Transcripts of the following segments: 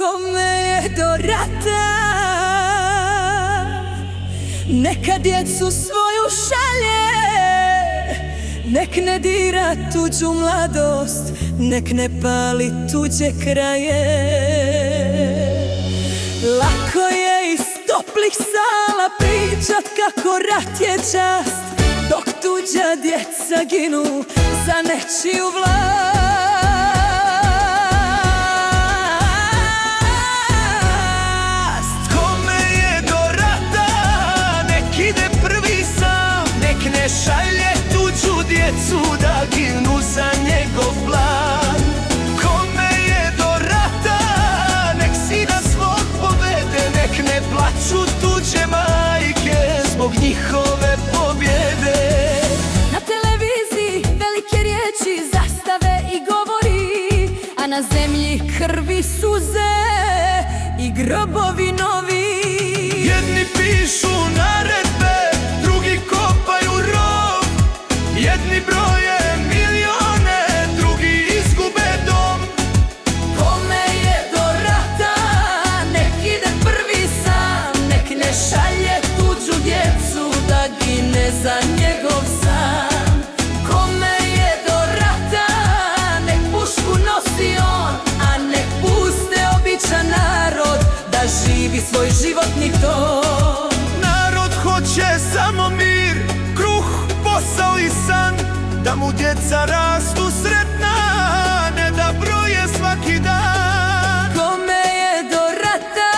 Kome je do rata, neka djecu svoju šalje, nek ne dira tuđu mladost, nek ne pali tuđe kraje. Lako je iz toplih sala pričat kako rat je čast, dok tuđa djeca ginu za nečiju vlast. Šalje tuđu djecu da ginu za njegov plan. Kome je do rata, nek sina svog povede, nek ne plaču tuđe majke zbog njihove pobjede. Na televiziji velike riječi, zastave i govori, a na zemlji krvi, suze i grobovi novi. Jedni pišu naredbe, drugi kopaju rov, jedni broje milione, drugi izgube dom. Kome je do rata, nek ide prvi sam, nek ne šalje tuđu djecu da gine za njegov san. Kome je do rata, nek pušku nosi on, a nek puste običan narod da živi svoj životni ton. Narod hoće samo mir, kruh, posao i san, da mu djeca rastu sretna, ne da broje svaki dan. Kome je do rata,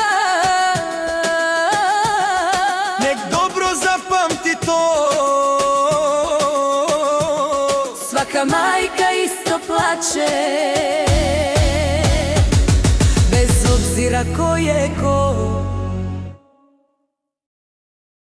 nek dobro zapamti to, svaka majka isto plače, bez obzira ko je ko.